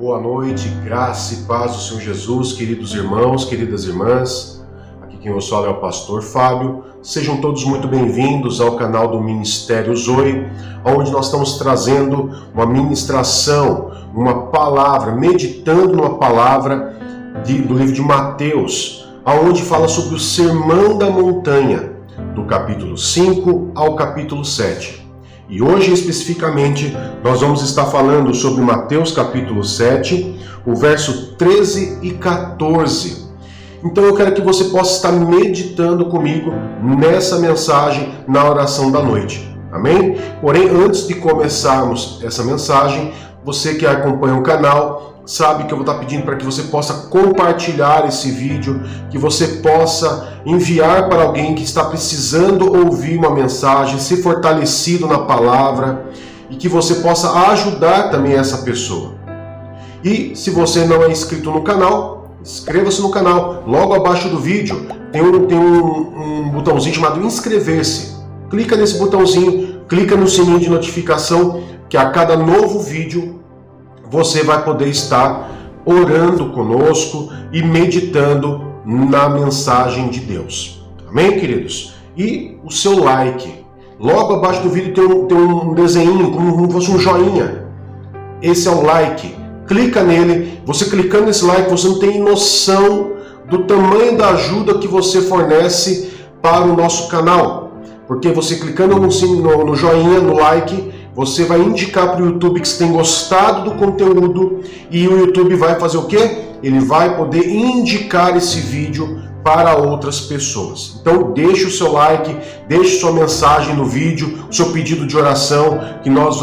Boa noite, graça e paz do Senhor Jesus, queridos irmãos, queridas irmãs. Aqui quem eu falo é o pastor Fábio. Sejam todos muito bem-vindos ao canal do Ministério Zoe, onde nós estamos trazendo uma ministração, uma palavra, meditando numa palavra do livro de Mateus, onde fala sobre o Sermão da Montanha, do capítulo 5 ao capítulo 7. E hoje, especificamente, nós vamos estar falando sobre Mateus capítulo 7, o verso 13 e 14. Então eu quero que você possa estar meditando comigo nessa mensagem na oração da noite. Amém? Porém, antes de começarmos essa mensagem, você que acompanha o canal sabe que eu vou estar pedindo para que você possa compartilhar esse vídeo, que você possa enviar para alguém que está precisando ouvir uma mensagem, ser fortalecido na palavra e que você possa ajudar também essa pessoa. E se você não é inscrito no canal, inscreva-se no canal. Logo abaixo do vídeo tem um botãozinho chamado inscrever-se. Clica nesse botãozinho, clica no sininho de notificação, que a cada novo vídeo você vai poder estar orando conosco e meditando na mensagem de Deus. Amém, queridos? E o seu like. Logo abaixo do vídeo tem um desenho, como se fosse um joinha. Esse é o like. Clica nele. Você clicando nesse like, você não tem noção do tamanho da ajuda que você fornece para o nosso canal. Porque você clicando no joinha, no like, você vai indicar para o YouTube que você tem gostado do conteúdo e o YouTube vai fazer o quê? Ele vai poder indicar esse vídeo para outras pessoas. Então deixe o seu like, deixe sua mensagem no vídeo, o seu pedido de oração, que nós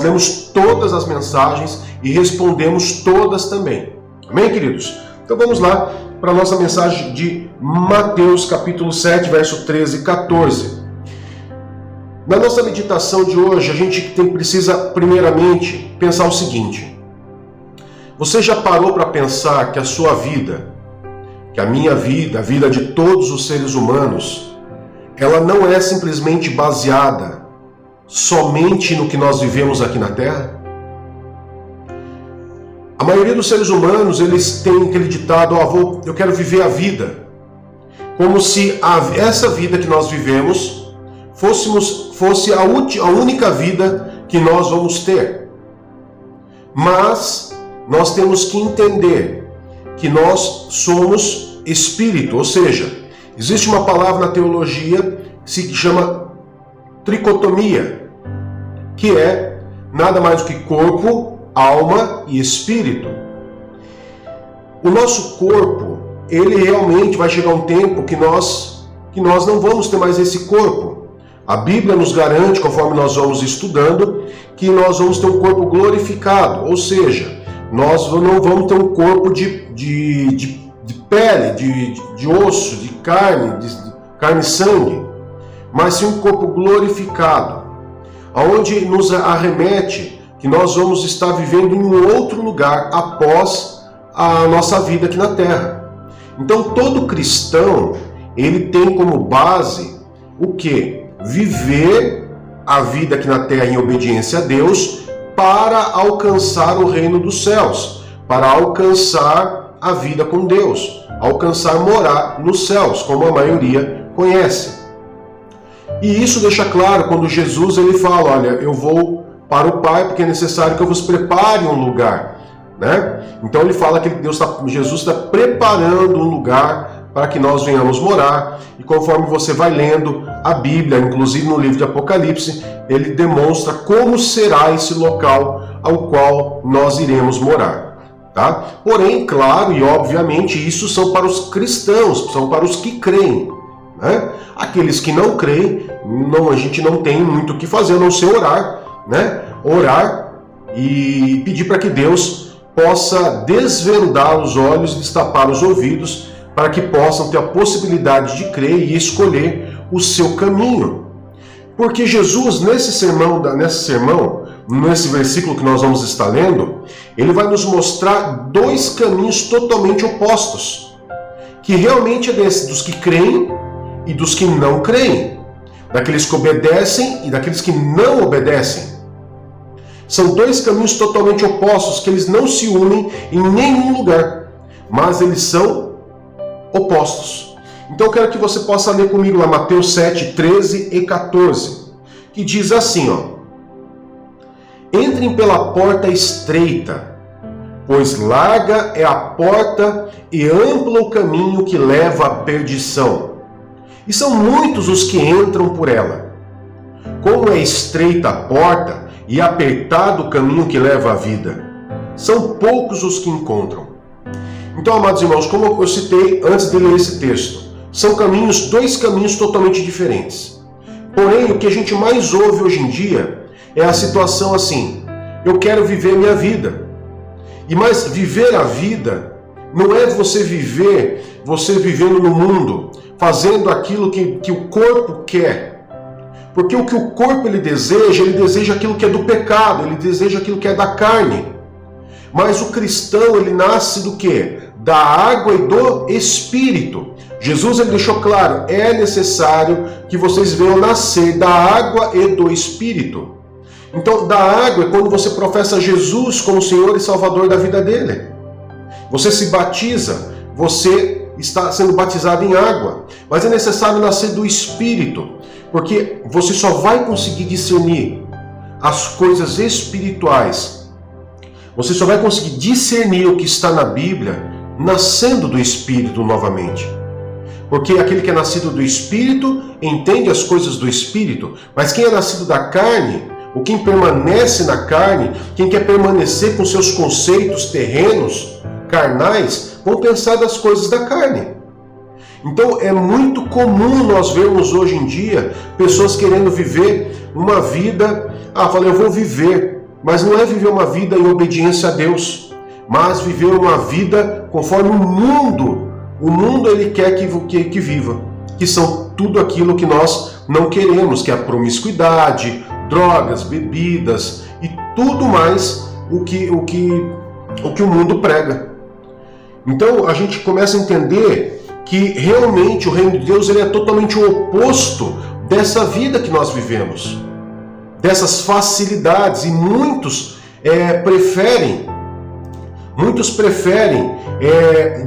lemos todas as mensagens e respondemos todas também. Amém, queridos? Então vamos lá para a nossa mensagem de Mateus capítulo 7, verso 13 e 14. Na nossa meditação de hoje, a gente precisa primeiramente pensar o seguinte: você já parou para pensar que a sua vida, que a minha vida, a vida de todos os seres humanos, ela não é simplesmente baseada somente no que nós vivemos aqui na Terra? A maioria dos seres humanos, eles têm aquele ditado: eu quero viver a vida, como se essa vida que nós vivemos fosse a única vida que nós vamos ter. Mas nós temos que entender que nós somos espírito, ou seja, existe uma palavra na teologia que se chama tricotomia, que é nada mais do que corpo, alma e espírito. O nosso corpo, ele realmente vai chegar um tempo que nós não vamos ter mais esse corpo. A Bíblia nos garante, conforme nós vamos estudando, que nós vamos ter um corpo glorificado, ou seja, nós não vamos ter um corpo de pele, de osso, de carne e sangue, mas sim um corpo glorificado, onde nos arremete que nós vamos estar vivendo em um outro lugar após a nossa vida aqui na Terra. Então todo cristão, ele tem como base o quê? Viver a vida aqui na Terra em obediência a Deus para alcançar o reino dos céus, para alcançar a vida com Deus, alcançar morar nos céus, como a maioria conhece. E isso deixa claro quando Jesus ele fala: olha, eu vou para o Pai porque é necessário que eu vos prepare um lugar, né? Então ele fala que Jesus está preparando um lugar para que nós venhamos morar, e conforme você vai lendo a Bíblia, inclusive no livro de Apocalipse, ele demonstra como será esse local ao qual nós iremos morar. Tá? Porém, claro e obviamente, isso são para os cristãos, são para os que creem. Né? Aqueles que não creem, a gente não tem muito o que fazer, a não ser orar, né? Orar e pedir para que Deus possa desvendar os olhos, destapar os ouvidos, para que possam ter a possibilidade de crer e escolher o seu caminho. Porque Jesus, nesse versículo que nós vamos estar lendo, ele vai nos mostrar dois caminhos totalmente opostos, que realmente é dos que creem e dos que não creem, daqueles que obedecem e daqueles que não obedecem. São dois caminhos totalmente opostos, que eles não se unem em nenhum lugar, mas eles são opostos. Então eu quero que você possa ler comigo lá Mateus 7, 13 e 14, que diz assim, ó: Entrem pela porta estreita, pois larga é a porta e amplo o caminho que leva à perdição, e são muitos os que entram por ela. Como é estreita a porta e apertado o caminho que leva à vida, são poucos os que encontram. Então, amados irmãos, como eu citei antes de ler esse texto, são dois caminhos totalmente diferentes. Porém, o que a gente mais ouve hoje em dia é a situação assim: eu quero viver minha vida. Mas viver a vida não é você vivendo no mundo, fazendo aquilo que o corpo quer. Porque o que o corpo ele deseja aquilo que é do pecado, ele deseja aquilo que é da carne. Mas o cristão, ele nasce do quê? Da água e do Espírito. Jesus ele deixou claro, é necessário que vocês venham nascer da água e do Espírito. Então, da água é quando você professa Jesus como Senhor e Salvador da vida dele. Você se batiza, você está sendo batizado em água. Mas é necessário nascer do Espírito, porque você só vai conseguir discernir as coisas espirituais. Você só vai conseguir discernir o que está na Bíblia nascendo do Espírito novamente. Porque aquele que é nascido do Espírito entende as coisas do Espírito, mas quem é nascido da carne, ou quem permanece na carne, quem quer permanecer com seus conceitos terrenos, carnais, vão pensar das coisas da carne. Então é muito comum nós vermos hoje em dia pessoas querendo viver uma vida, eu vou viver, mas não é viver uma vida em obediência a Deus, mas viver uma vida conforme o mundo ele quer que viva, que são tudo aquilo que nós não queremos, que é a promiscuidade, drogas, bebidas e tudo mais o que o mundo prega. Então a gente começa a entender que realmente o reino de Deus ele é totalmente o oposto dessa vida que nós vivemos, dessas facilidades, e muitos preferem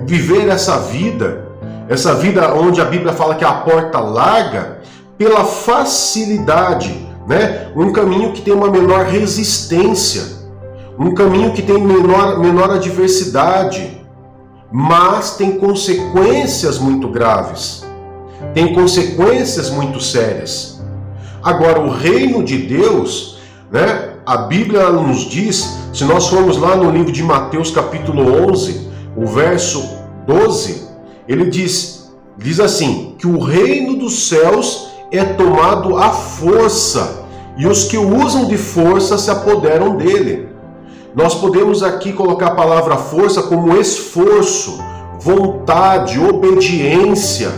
viver essa vida onde a Bíblia fala que a porta larga, pela facilidade, né? Um caminho que tem uma menor resistência, um caminho que tem menor adversidade, mas tem consequências muito graves, tem consequências muito sérias. Agora, o reino de Deus, né? A Bíblia nos diz, se nós formos lá no livro de Mateus capítulo 11, o verso 12, ele diz assim, que o reino dos céus é tomado à força, e os que o usam de força se apoderam dele. Nós podemos aqui colocar a palavra força como esforço, vontade, obediência,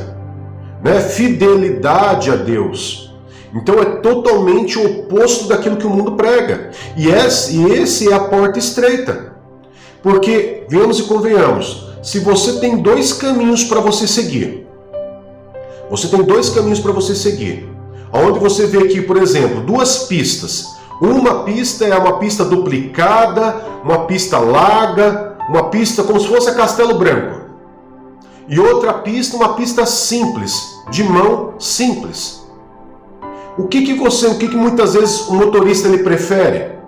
né? Fidelidade a Deus. Então é totalmente o oposto daquilo que o mundo prega. E esse é a porta estreita. Porque, venhamos e convenhamos, se você tem dois caminhos para você seguir, onde você vê aqui, por exemplo, duas pistas. Uma pista é uma pista duplicada, uma pista larga, uma pista como se fosse a Castelo Branco. E outra pista, uma pista simples, de mão simples. O que muitas vezes o motorista ele prefere?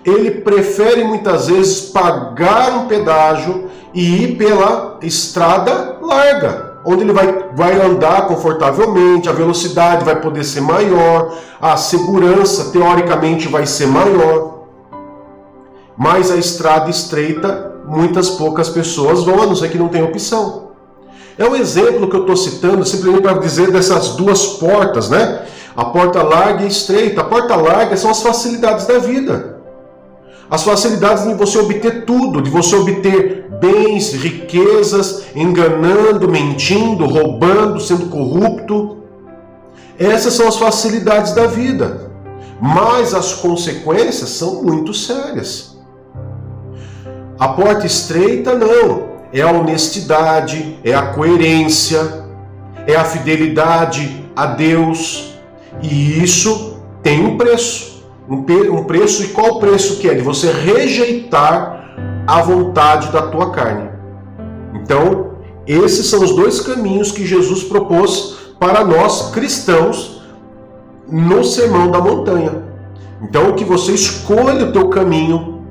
Ele prefere muitas vezes pagar um pedágio e ir pela estrada larga, onde ele vai andar confortavelmente, a velocidade vai poder ser maior, a segurança teoricamente vai ser maior. Mas a estrada estreita, poucas pessoas vão, a não ser que não tenha opção. É um exemplo que eu estou citando simplesmente para dizer dessas duas portas, né? A porta larga e estreita. A porta larga são as facilidades da vida. As facilidades de você obter tudo, de você obter bens, riquezas, enganando, mentindo, roubando, sendo corrupto. Essas são as facilidades da vida. Mas as consequências são muito sérias. A porta estreita não. É a honestidade, é a coerência, é a fidelidade a Deus. E isso tem um preço. Um preço, e qual o preço que é? De você rejeitar a vontade da tua carne. Então, esses são os dois caminhos que Jesus propôs para nós cristãos no Sermão da Montanha. Então, que você escolha o teu caminho,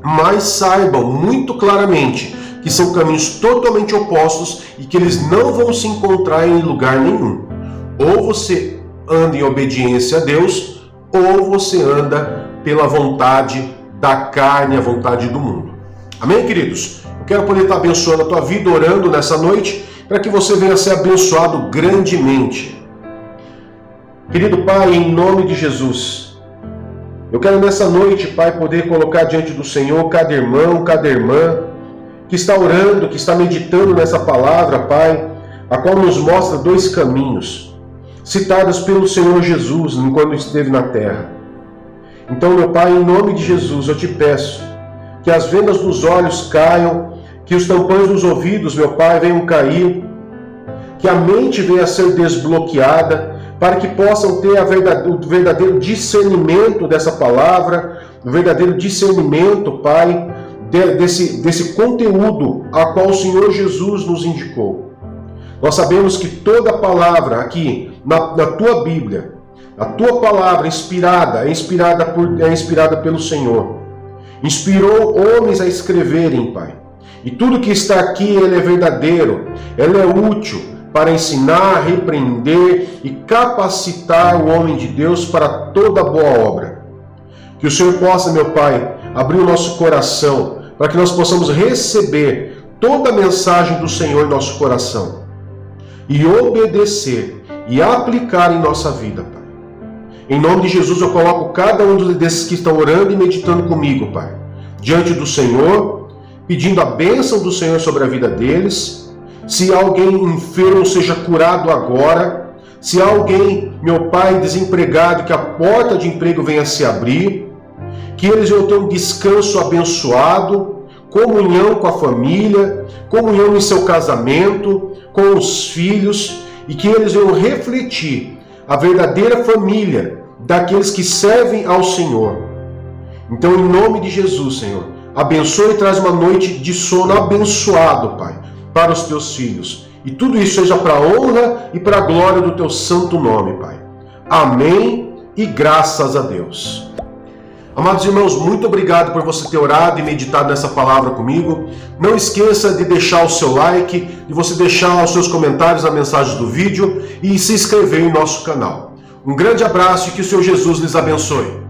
mas saibam muito claramente que são caminhos totalmente opostos e que eles não vão se encontrar em lugar nenhum. Ou você anda em obediência a Deus, ou você anda pela vontade da carne, a vontade do mundo. Amém, queridos? Eu quero poder estar abençoando a tua vida, orando nessa noite, para que você venha a ser abençoado grandemente. Querido Pai, em nome de Jesus, eu quero nessa noite, Pai, poder colocar diante do Senhor cada irmão, cada irmã, que está orando, que está meditando nessa palavra, Pai, a qual nos mostra dois caminhos, citados pelo Senhor Jesus enquanto esteve na terra. Então, meu Pai, em nome de Jesus, eu te peço que as vendas dos olhos caiam, que os tampões dos ouvidos, meu Pai, venham cair, que a mente venha a ser desbloqueada, para que possam ter o verdadeiro discernimento dessa palavra, o verdadeiro discernimento, Pai, desse conteúdo a qual o Senhor Jesus nos indicou. Nós sabemos que toda palavra aqui na tua Bíblia, a tua palavra é inspirada pelo Senhor. Inspirou homens a escreverem, Pai. E tudo que está aqui, ele é verdadeiro, ele é útil para ensinar, repreender e capacitar o homem de Deus para toda boa obra. Que o Senhor possa, meu Pai, abrir o nosso coração para que nós possamos receber toda a mensagem do Senhor em nosso coração e obedecer e aplicar em nossa vida, Pai. Em nome de Jesus eu coloco cada um desses que estão orando e meditando comigo, Pai, diante do Senhor, pedindo a bênção do Senhor sobre a vida deles. Se alguém enfermo seja curado agora, se alguém, meu Pai, desempregado, que a porta de emprego venha a se abrir, que eles venham ter um descanso abençoado, comunhão com a família, comunhão em seu casamento, com os filhos, e que eles venham refletir a verdadeira família daqueles que servem ao Senhor. Então, em nome de Jesus, Senhor, abençoe e traz uma noite de sono abençoado, Pai, para os teus filhos. E tudo isso seja para a honra e para a glória do teu santo nome, Pai. Amém e graças a Deus. Amados irmãos, muito obrigado por você ter orado e meditado nessa palavra comigo. Não esqueça de deixar o seu like, de você deixar os seus comentários na mensagem do vídeo e se inscrever em nosso canal. Um grande abraço e que o Senhor Jesus lhes abençoe.